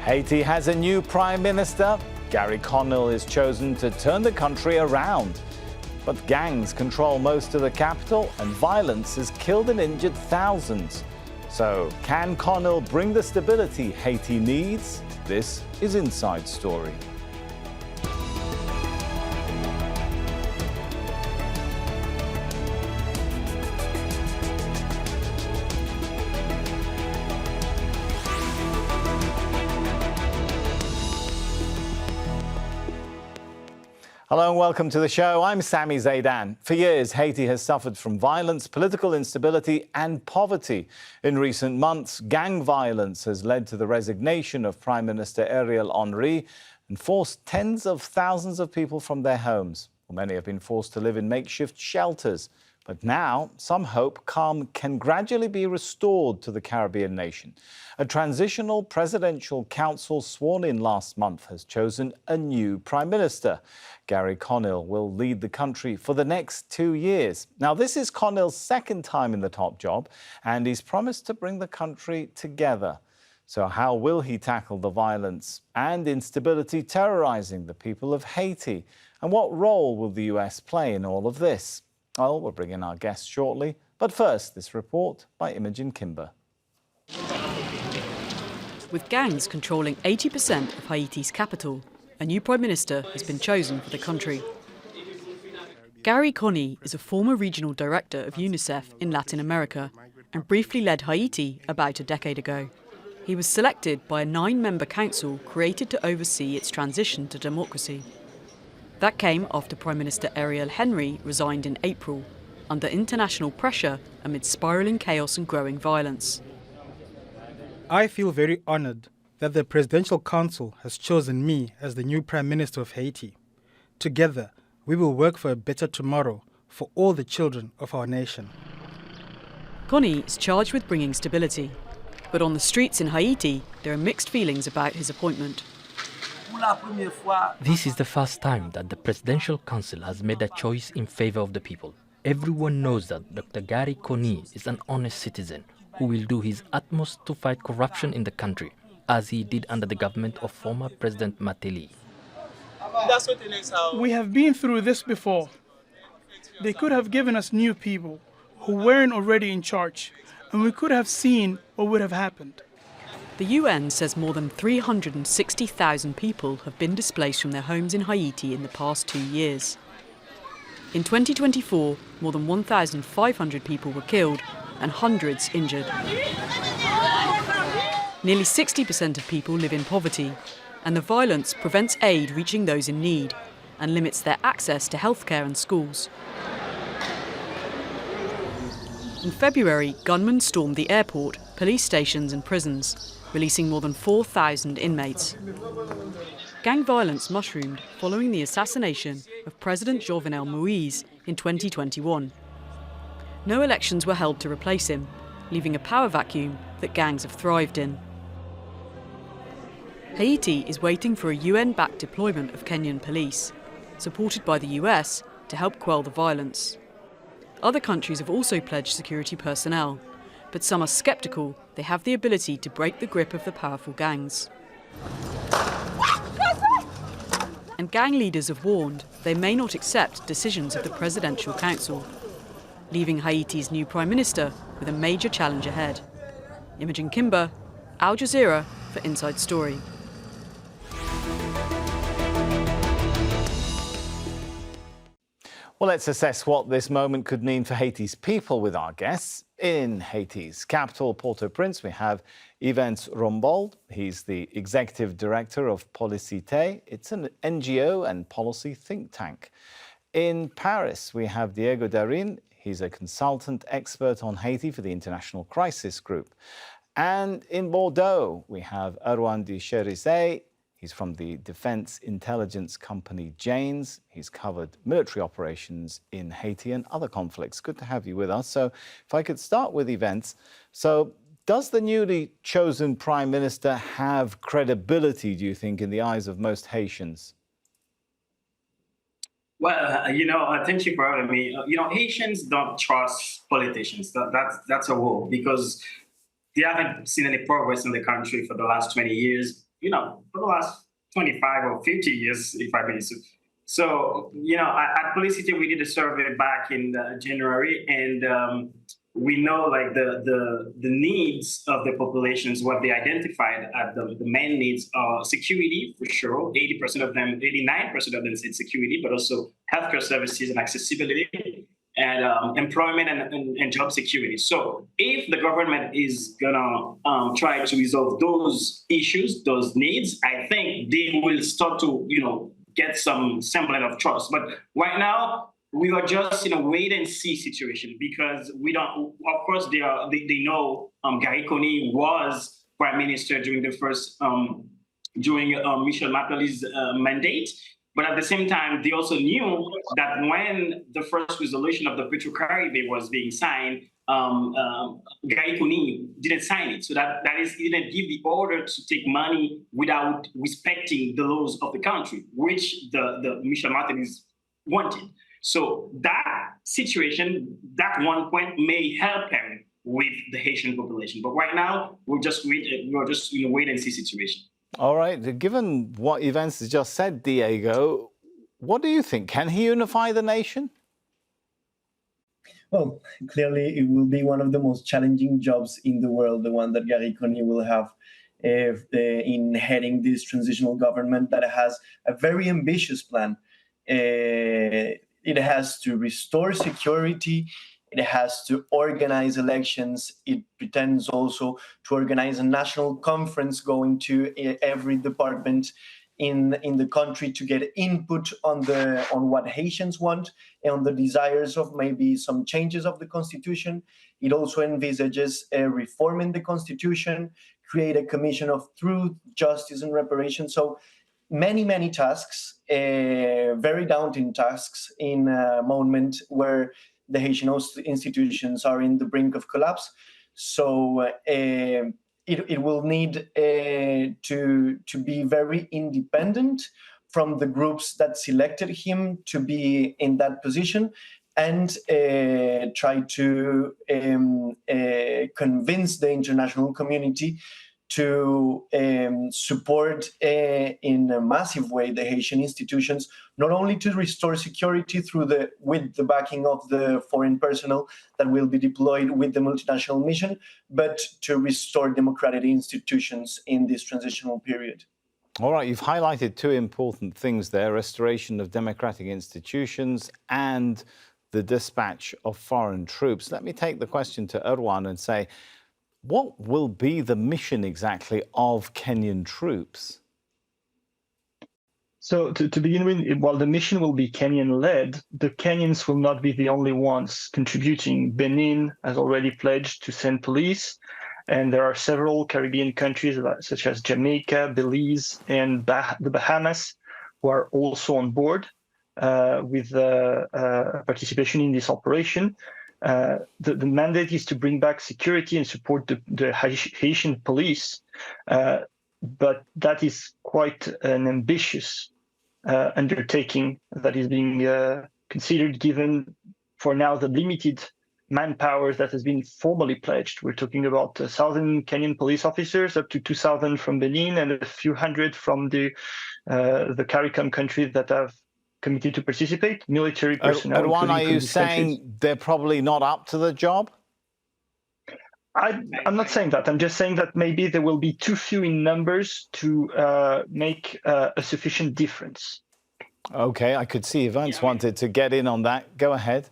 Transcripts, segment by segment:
Haiti has a new Prime Minister. Garry Concille is chosen to turn the country around. But gangs control most of the capital and violence has killed and injured thousands. So, can Concille bring the stability Haiti needs? This is Inside Story. Hello and welcome to the show. I'm Sami Zeidan. For years, Haiti has suffered from violence, political instability and poverty. In recent months, gang violence has led to the resignation of Prime Minister Ariel Henry and forced tens of thousands of people from their homes. Many have been forced to live in makeshift shelters. But now, some hope calm can gradually be restored to the Caribbean nation. A transitional presidential council sworn in last month has chosen a new prime minister. Garry Concille will lead the country for the next 2 years. Now, this is Concille's second time in the top job, and he's promised to bring the country together. So how will he tackle the violence and instability terrorizing the people of Haiti? And what role will the US play in all of this? Well, we'll bring in our guests shortly. But first, this report by Imogen Kimber. With gangs controlling 80% of Haiti's capital, a new prime minister has been chosen for the country. Garry Concille is a former regional director of UNICEF in Latin America and briefly led Haiti about a decade ago. He was selected by a 9-member council created to oversee its transition to democracy. That came after Prime Minister Ariel Henry resigned in April, under international pressure amid spiralling chaos and growing violence. I feel very honoured that the Presidential Council has chosen me as the new Prime Minister of Haiti. Together, we will work for a better tomorrow for all the children of our nation. Concille is charged with bringing stability, but on the streets in Haiti, there are mixed feelings about his appointment. This is the first time that the Presidential Council has made a choice in favor of the people. Everyone knows that Dr. Garry Concille is an honest citizen who will do his utmost to fight corruption in the country, as he did under the government of former President Mateli. We have been through this before. They could have given us new people who weren't already in charge, and we could have seen what would have happened. The UN says more than 360,000 people have been displaced from their homes in Haiti in the past 2 years. In 2024, more than 1,500 people were killed and hundreds injured. Nearly 60% of people live in poverty, and the violence prevents aid reaching those in need and limits their access to healthcare and schools. In February, gunmen stormed the airport, police stations and prisons, releasing more than 4,000 inmates. Gang violence mushroomed following the assassination of President Jovenel Moïse in 2021. No elections were held to replace him, leaving a power vacuum that gangs have thrived in. Haiti is waiting for a UN-backed deployment of Kenyan police, supported by the US, to help quell the violence. Other countries have also pledged security personnel, but some are sceptical they have the ability to break the grip of the powerful gangs. And gang leaders have warned they may not accept decisions of the Presidential Council, leaving Haiti's new Prime Minister with a major challenge ahead. Imogen Kimber, Al Jazeera for Inside Story. Well, let's assess what this moment could mean for Haiti's people with our guests. In Haiti's capital, Port-au-Prince, we have Yvens Rumbold. He's the executive director of Policite. It's an NGO and policy think tank. In Paris, we have Diego Darin. He's a consultant expert on Haiti for the International Crisis Group. And in Bordeaux, we have Erwan de Cherisey. He's from the defense intelligence company Janes. He's covered military operations in Haiti and other conflicts. Good to have you with us. So if I could start with Yvens. So does the newly chosen prime minister have credibility, do you think, in the eyes of most Haitians? Well, thank you for having me. Haitians don't trust politicians. That's a rule, because they haven't seen any progress in the country for the last 20 years. for the last 25 or 50 years, if I may say. So, at Policite, we did a survey back in January, and we know like the needs of the populations, what they identified as the main needs are security, for sure. 80% of them, 89% of them said security, but also healthcare services and accessibility, and employment and job security. So if the government is gonna try to resolve those issues, those needs, I think they will start to, get some semblance of trust. But right now, we are just in a wait and see situation because we don't. Of course, they know Garry Concille was prime minister during the first during Michel Martelly's mandate. But at the same time, they also knew that when the first resolution of the Petro-Caribbean was being signed, Garry Concille didn't sign it. So that is, he didn't give the order to take money without respecting the laws of the country, which the Michel Martelly's wanted. So that situation, that one point may help him with the Haitian population. But right now, we're just in a wait and see situation. All right. Given what Yvens has just said, Diego, what do you think? Can he unify the nation? Well, clearly it will be one of the most challenging jobs in the world, the one that Garry Concille will have in heading this transitional government that has a very ambitious plan. It has to restore security. It has to organize elections. It pretends also to organize a national conference going to every department in the country to get input on what Haitians want and on the desires of maybe some changes of the constitution. It also envisages a reform in the constitution, create a commission of truth, justice, and reparation. So many tasks, very daunting tasks in a moment where the Haitian institutions are in the brink of collapse. So it will need to be very independent from the groups that selected him to be in that position, and try to convince the international community to support in a massive way the Haitian institutions, not only to restore security with the backing of the foreign personnel that will be deployed with the multinational mission, but to restore democratic institutions in this transitional period. All right, you've highlighted two important things there: restoration of democratic institutions and the dispatch of foreign troops. Let me take the question to Erwan and say, what will be the mission exactly of Kenyan troops? So to begin with, while the mission will be Kenyan-led, the Kenyans will not be the only ones contributing. Benin has already pledged to send police, and there are several Caribbean countries such as Jamaica, Belize, and the Bahamas who are also on board with participation in this operation. The mandate is to bring back security and support the Haitian police, but that is quite an ambitious undertaking that is being considered, given for now the limited manpower that has been formally pledged. We're talking about 1,000 Kenyan police officers, up to 2,000 from Benin, and a few hundred from the CARICOM countries that have committed to participate, military personnel. Erwan, are you saying they're probably not up to the job? I'm not saying that. I'm just saying that maybe there will be too few in numbers to make a sufficient difference. Okay, I could see Yvens wanted to get in on that. Go ahead.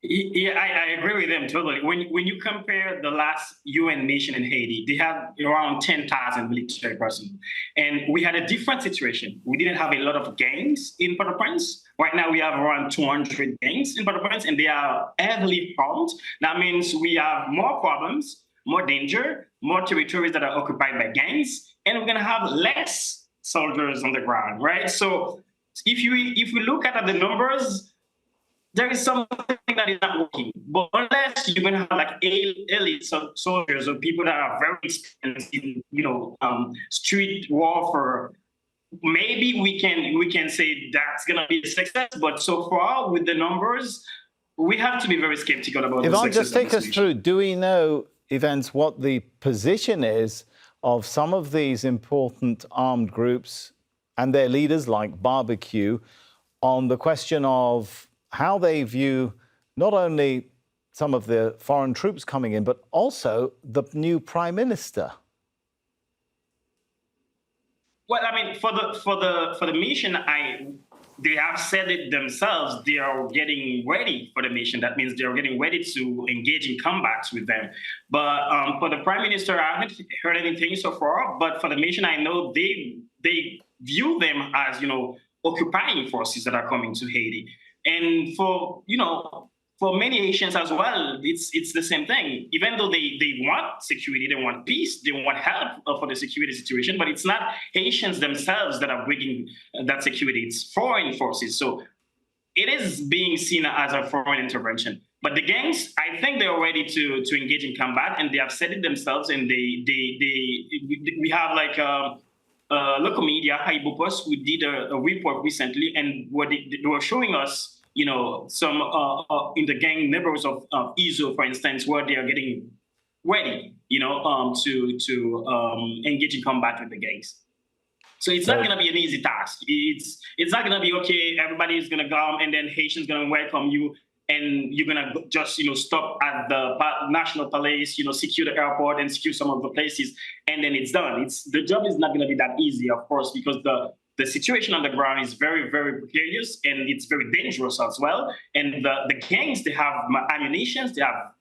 Yeah, I agree with them totally. When you compare the last UN mission in Haiti, they have around 10,000 military personnel. And we had a different situation. We didn't have a lot of gangs in Port-au-Prince. Right now, we have around 200 gangs in Port-au-Prince, and they are heavily armed. That means we have more problems, more danger, more territories that are occupied by gangs, and we're going to have less soldiers on the ground, right? So if we look at the numbers, there is something that is not working. But unless you're going to have like elite soldiers or people that are very experienced in, street warfare, maybe we can say that's going to be a success. But so far, with the numbers, we have to be very skeptical about the success. Yvonne, just take us through. Do we know, Yvens, what the position is of some of these important armed groups and their leaders like Barbecue on the question of how they view not only some of the foreign troops coming in, but also the new Prime Minister? Well, I mean, for the mission, they have said it themselves. They are getting ready for the mission. That means they are getting ready to engage in combats with them. But for the Prime Minister, I haven't heard anything so far. But for the mission, I know they view them as, you know, occupying forces that are coming to Haiti. And for, you know, for many Haitians as well, it's the same thing. Even though they want security, they want peace, they want help for the security situation, but it's not Haitians themselves that are bringing that security. It's foreign forces. So it is being seen as a foreign intervention. But the gangs, I think they are ready to engage in combat, and they have said it themselves. And we have like local media, Haibo Post, who did a report recently, and what they were showing us, you know, some in the gang neighborhoods of Izo, for instance, where they are getting ready, you know, to engage in combat with the gangs. So it's not going to be an easy task. It's not going to be, okay, everybody is going to come and then Haitians going to welcome you and you're going to just, you know, stop at the National Palace, you know, secure the airport and secure some of the places, and then it's done. The job is not going to be that easy, of course, because the situation on the ground is very, very precarious, and it's very dangerous as well. And the gangs, they have ammunition, they have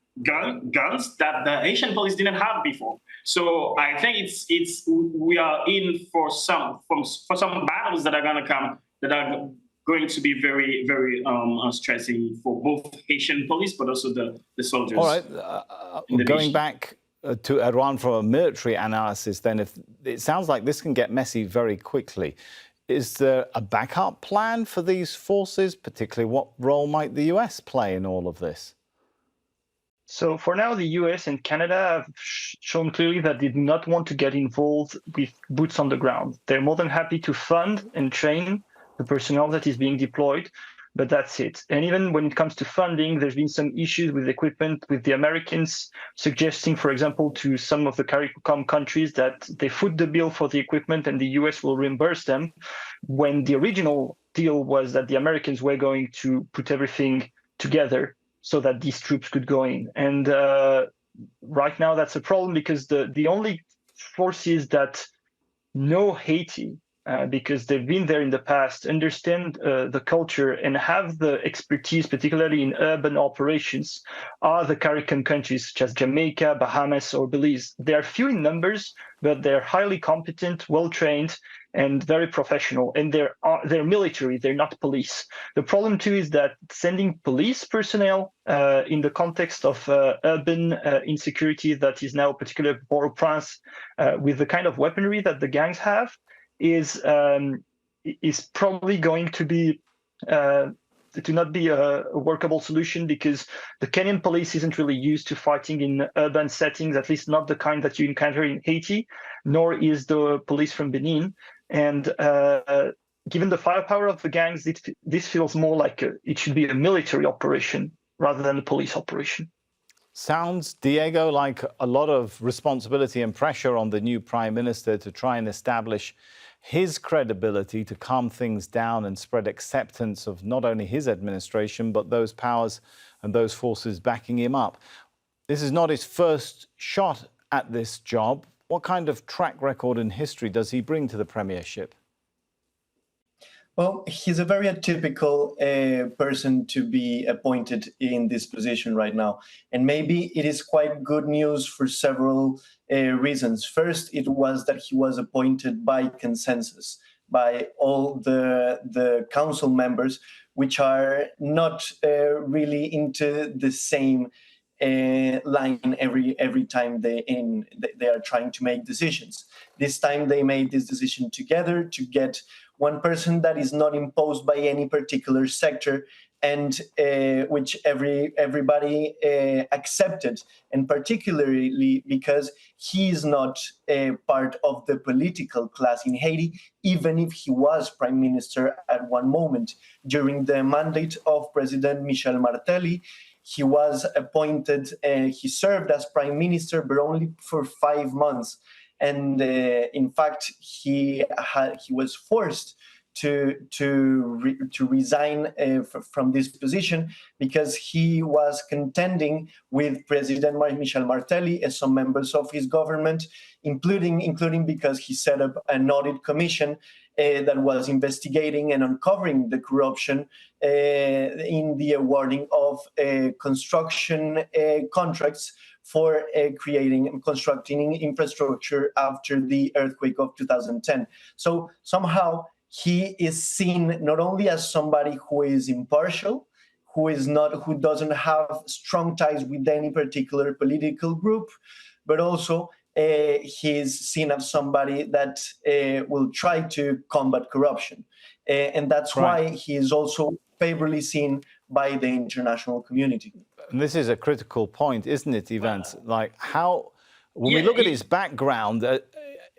guns that the Haitian police didn't have before. So I think we are in for some battles that are going to come, that are going to be very, very stressing for both Haitian police, but also the soldiers. All right, going back to Erwan from a military analysis, then, if it sounds like this can get messy very quickly, is there a backup plan for these forces? Particularly, what role might the US play in all of this? So for now, the US and Canada have shown clearly that they do not want to get involved with boots on the ground. They're more than happy to fund and train the personnel that is being deployed, but that's it. And even when it comes to funding, there's been some issues with equipment, with the Americans suggesting, for example, to some of the CARICOM countries that they foot the bill for the equipment and the US will reimburse them, when the original deal was that the Americans were going to put everything together so that these troops could go in. And right now that's a problem, because the only forces that know Haiti, because they've been there in the past, understand the culture and have the expertise, particularly in urban operations, are the CARICOM countries such as Jamaica, Bahamas, or Belize. They are few in numbers, but they're highly competent, well-trained, and very professional. And they're military, they're not police. The problem too is that sending police personnel in the context of urban insecurity that is now particularly Port-au-Prince, with the kind of weaponry that the gangs have, is probably going to not be a workable solution, because the Kenyan police isn't really used to fighting in urban settings, at least not the kind that you encounter in Haiti, nor is the police from Benin. And given the firepower of the gangs, this feels more like it should be a military operation rather than a police operation. Sounds, Diego, like a lot of responsibility and pressure on the new Prime Minister to try and establish his credibility, to calm things down and spread acceptance of not only his administration, but those powers and those forces backing him up. This is not his first shot at this job. What kind of track record and history does he bring to the premiership? Well, he's a very atypical person to be appointed in this position right now. And maybe it is quite good news for several reasons. First, it was that he was appointed by consensus, by all the council members, which are not really into the same line every time they are trying to make decisions. This time they made this decision together to get one person that is not imposed by any particular sector, and which everybody accepted, and particularly because he is not part of the political class in Haiti, even if he was prime minister at one moment. During the mandate of President Michel Martelly, he was appointed, he served as prime minister, but only for 5 months. and in fact, he was forced to resign from this position because he was contending with President Michel Martelly and some members of his government, including because he set up an audit commission that was investigating and uncovering the corruption in the awarding of construction contracts for creating and constructing infrastructure after the earthquake of 2010. So somehow he is seen not only as somebody who is impartial, who doesn't have strong ties with any particular political group, but also he's seen as somebody that will try to combat corruption. And that's why he is also favorably seen by the international community. And this is a critical point, isn't it, Yvens? Like when we look at his background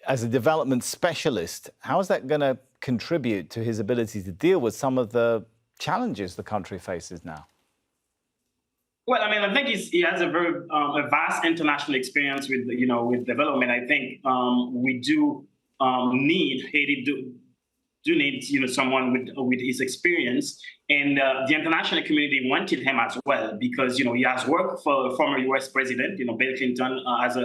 as a development specialist, how is that going to contribute to his ability to deal with some of the challenges the country faces now? Well, I mean, I think he has a very a vast international experience with development. I think we do need Haiti do need someone with his experience, and the international community wanted him as well because he has worked for former U.S. President Bill Clinton as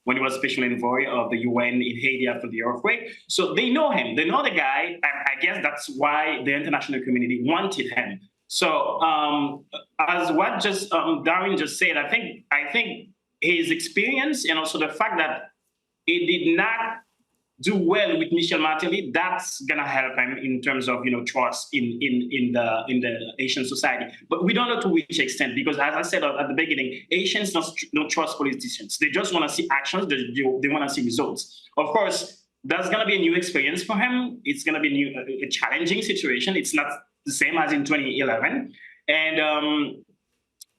when he was special envoy of the UN in Haiti after the earthquake. So they know him, they know the guy. I guess that's why the international community wanted him. So as what Darwin just said, I think his experience and also the fact that he did not do well with Michel Martelly, that's gonna help him in terms of trust in the Haitian society. But we don't know to which extent, because as I said at the beginning, Haitians don't trust politicians. They just want to see actions. They want to see results. Of course, that's gonna be a new experience for him. It's gonna be a challenging situation. It's not the same as in 2011,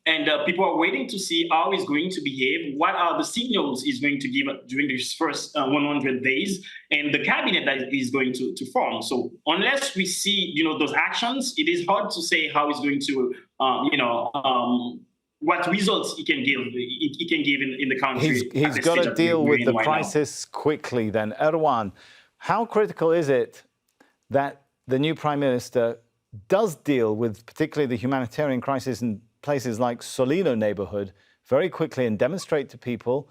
and people are waiting to see how he's going to behave. What are the signals he's going to give during his first 100 days, and the cabinet that he's going to form. So unless we see those actions, it is hard to say how he's going to what results he can give in the country. He's got to deal with the crisis quickly. Then, Erwan, how critical is it that the new Prime Minister does deal with particularly the humanitarian crisis in places like Solino neighborhood very quickly and demonstrate to people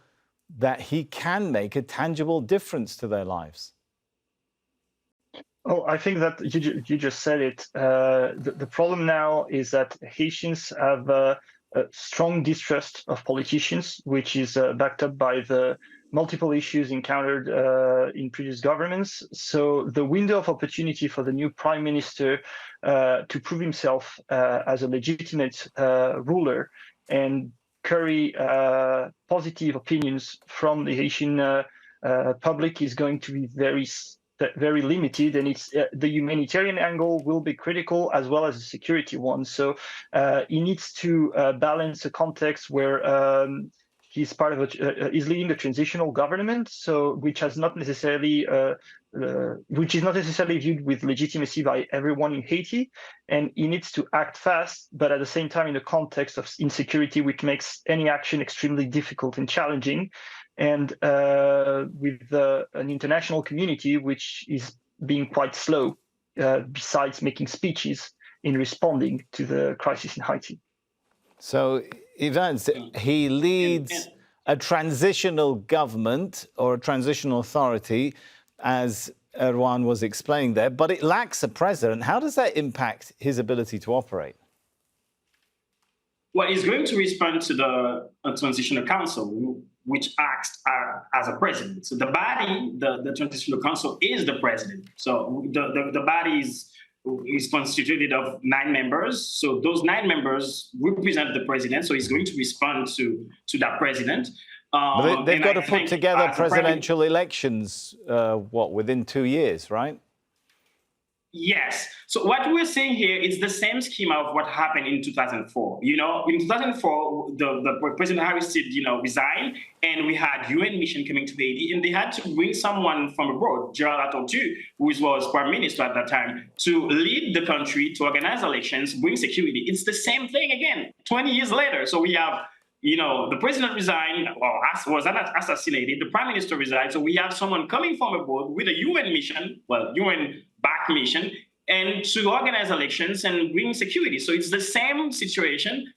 that he can make a tangible difference to their lives? Oh, I think that you just said it. The problem now is that Haitians have a strong distrust of politicians, which is backed up by the multiple issues encountered in previous governments. So the window of opportunity for the new prime minister to prove himself as a legitimate ruler and carry positive opinions from the Haitian public is going to be very limited, and it's the humanitarian angle will be critical as well as the security one. So he needs to balance a context where he's part of he's leading a transitional government, so which is not necessarily viewed with legitimacy by everyone in Haiti, and he needs to act fast, but at the same time in the context of insecurity, which makes any action extremely difficult and challenging, and with an international community which is being quite slow, besides making speeches in responding to the crisis in Haiti. So, Yvens, he leads a transitional government or a transitional authority, as Erwan was explaining there, but it lacks a president. How does that impact his ability to operate? Well, he's going to respond to the Transitional Council, which acts as a president. So the body, the Transitional Council, is the president. So the body is constituted of 9 members. So those 9 members represent the president. So he's going to respond to that president. But they've got to put together presidential elections, within 2 years, right? Yes. So what we're saying here is the same schema of what happened in 2004. In 2004, the President Harris did, resign, and we had UN mission coming to Haiti, and they had to bring someone from abroad, Gerald Atortu, who was Prime Minister at that time, to lead the country, to organize elections, bring security. It's the same thing again, 20 years later. So we have the president resigned or was assassinated, the prime minister resigned, so we have someone coming from abroad with a UN mission, UN-backed mission, and to organize elections and bring security. So it's the same situation.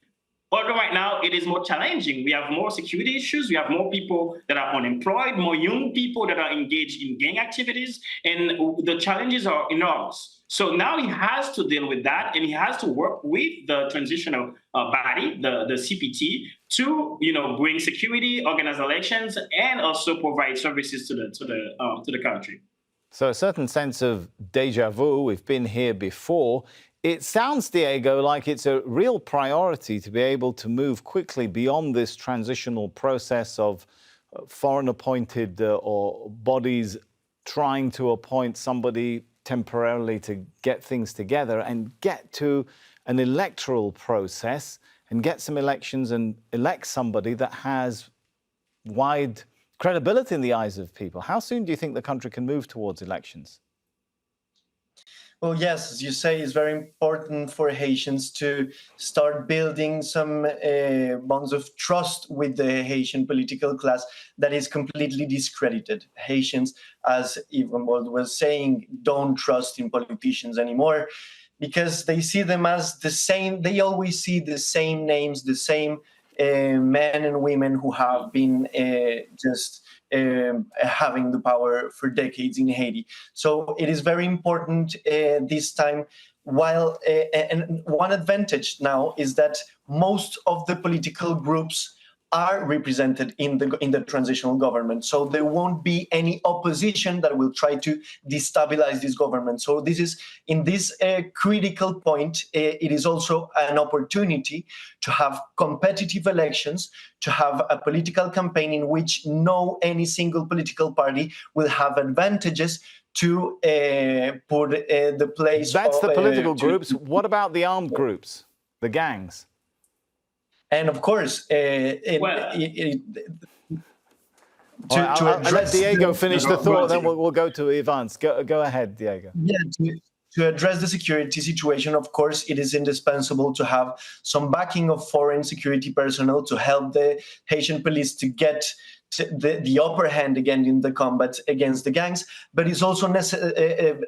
Although right now it is more challenging. We have more security issues. We have more people that are unemployed, more young people that are engaged in gang activities, and the challenges are enormous. So now he has to deal with that, and he has to work with the transitional body, the CPT, to bring security, organize elections, and also provide services to the country. So a certain sense of déjà vu. We've been here before. It sounds, Diego, like it's a real priority to be able to move quickly beyond this transitional process of foreign appointed or bodies trying to appoint somebody temporarily to get things together and get to an electoral process and get some elections and elect somebody that has wide credibility in the eyes of people. How soon do you think the country can move towards elections? Well, yes, as you say, it's very important for Haitians to start building some bonds of trust with the Haitian political class that is completely discredited. Haitians, as Rumbold was saying, don't trust in politicians anymore because they see them as the same. They always see the same names, the same men and women who have been having the power for decades in Haiti. So it is very important this time. While and one advantage now is that most of the political groups are represented in the transitional government. So there won't be any opposition that will try to destabilize this government. So this is, in this critical point, it is also an opportunity to have competitive elections, to have a political campaign in which any single political party will have advantages to put the place. That's the political groups. What about the armed groups, the gangs? And of course, I'll let Diego finish the thought, then we'll go to Yvens. Go ahead, Diego. Yeah, to address the security situation, of course, it is indispensable to have some backing of foreign security personnel to help the Haitian police to get the upper hand again in the combat against the gangs, but it's also that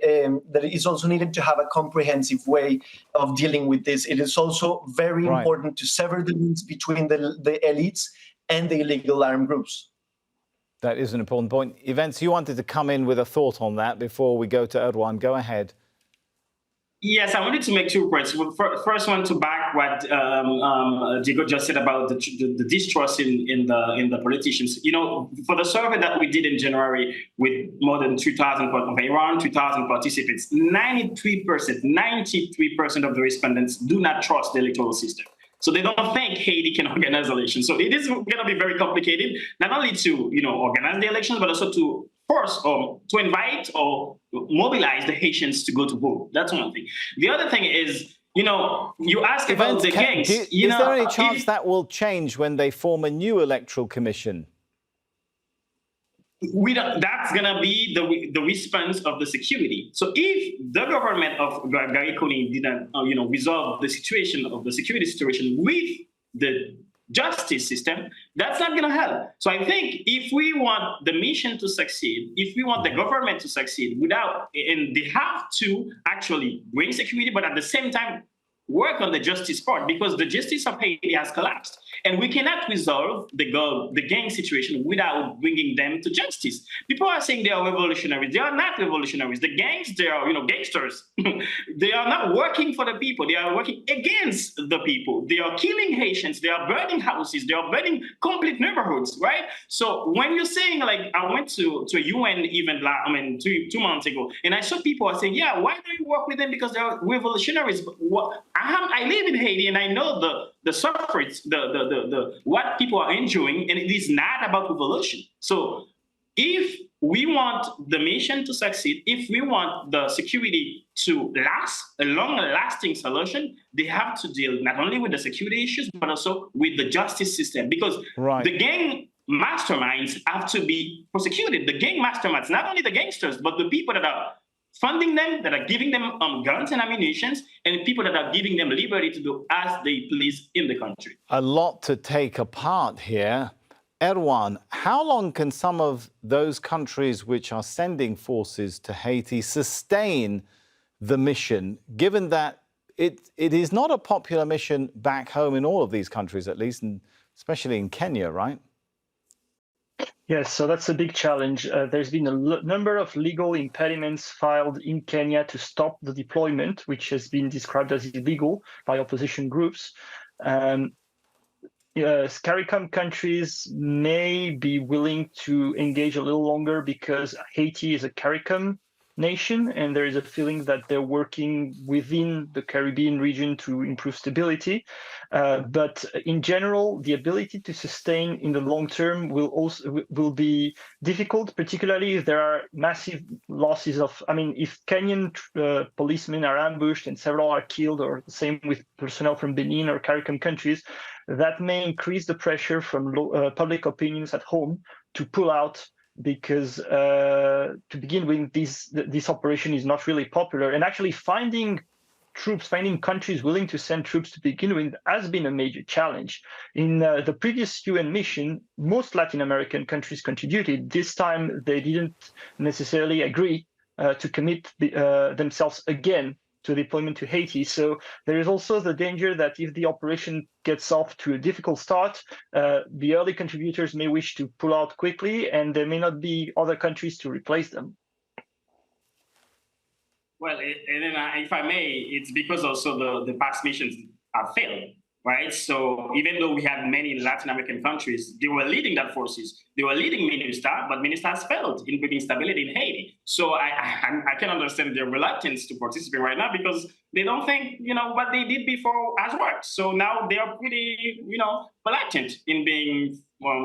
it is also needed to have a comprehensive way of dealing with this. It is also very important to sever the links between the elites and the illegal armed groups. That is an important point. Yvens, you wanted to come in with a thought on that before we go to Erwan. Go ahead. Yes, I wanted to make 2 points. First one, to back what Diego just said about the distrust in the politicians. For the survey that we did in January with more than 2,000, around 2,000 participants, 93% of the respondents do not trust the electoral system. So they don't think Haiti can organize elections. So it is going to be very complicated, not only to organize the elections, but also to force or to invite or mobilize the Haitians to go to vote. That's one thing. The other thing is, you ask about the gangs. Is there any chance that will change when they form a new electoral commission? That's going to be the response of the security. So if the government of Garry Concille didn't, resolve the situation of the security situation with the justice system, that's not going to help. So I think if we want the mission to succeed, if we want the government to succeed, and they have to actually bring security, but at the same time work on the justice part, because the justice of Haiti has collapsed. And we cannot resolve the gang situation without bringing them to justice. People are saying they are revolutionaries. They are not revolutionaries. The gangs, they are gangsters. They are not working for the people. They are working against the people. They are killing Haitians. They are burning houses. They are burning complete neighborhoods, right? So when you're saying, like, I went to a UN event, 2 months ago, and I saw people are saying, yeah, why don't you work with them? Because they are revolutionaries. But I live in Haiti, and I know the suffrage, what people are enjoying, and it is not about revolution. So if we want the mission to succeed, if we want the security to last, a long-lasting solution, they have to deal not only with the security issues, but also with the justice system, because the gang masterminds have to be prosecuted. The gang masterminds, not only the gangsters, but the people that are funding them, that are giving them guns and ammunition, and people that are giving them liberty to do as they please in the country. A lot to take apart here. Erwan, how long can some of those countries which are sending forces to Haiti sustain the mission, given that it is not a popular mission back home in all of these countries, at least, and especially in Kenya, right? Yes, so that's a big challenge. There's been a number of legal impediments filed in Kenya to stop the deployment, which has been described as illegal by opposition groups. CARICOM countries may be willing to engage a little longer because Haiti is a CARICOM nation, and there is a feeling that they're working within the Caribbean region to improve stability. But in general, the ability to sustain in the long term will be difficult, particularly if there are massive losses of. I mean, if Kenyan policemen are ambushed and several are killed, or the same with personnel from Benin or CARICOM countries, that may increase the pressure from public opinions at home to pull out, because to begin with, this operation is not really popular. And actually finding countries willing to send troops to begin with has been a major challenge. In the previous UN mission, most Latin American countries contributed. This time, they didn't necessarily agree to commit themselves again to deployment to Haiti. So there is also the danger that if the operation gets off to a difficult start, the early contributors may wish to pull out quickly, and there may not be other countries to replace them. Well, and then if I may, it's because also the past missions have failed, right? So even though we had many Latin American countries, they were leading that forces. They were leading MINUSTAH, but MINUSTAH has failed in bringing stability in Haiti. So I can understand their reluctance to participate right now, because they don't think, what they did before has worked. So now they are pretty, reluctant in being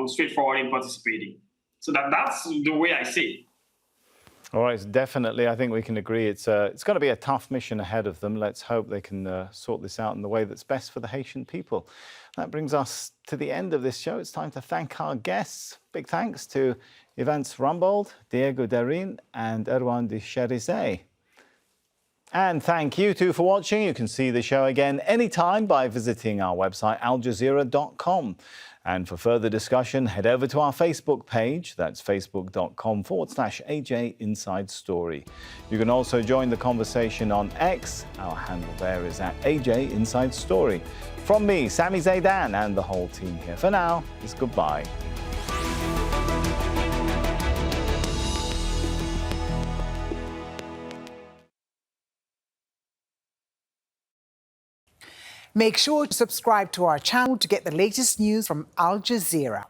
straightforward in participating. So that's the way I see it. All right, definitely, I think we can agree it's going to be a tough mission ahead of them. Let's hope they can sort this out in the way that's best for the Haitian people. That brings us to the end of this show. It's time to thank our guests. Big thanks to Yvens Rumbold, Diego Darin, and Erwan de Cherisey. And thank you too for watching. You can see the show again anytime by visiting our website, aljazeera.com. And for further discussion, head over to our Facebook page. That's facebook.com/AJ Inside Story. You can also join the conversation on X. Our handle there is @AJ Inside Story. From me, Sami Zeidan, and the whole team here for now is goodbye. Make sure to subscribe to our channel to get the latest news from Al Jazeera.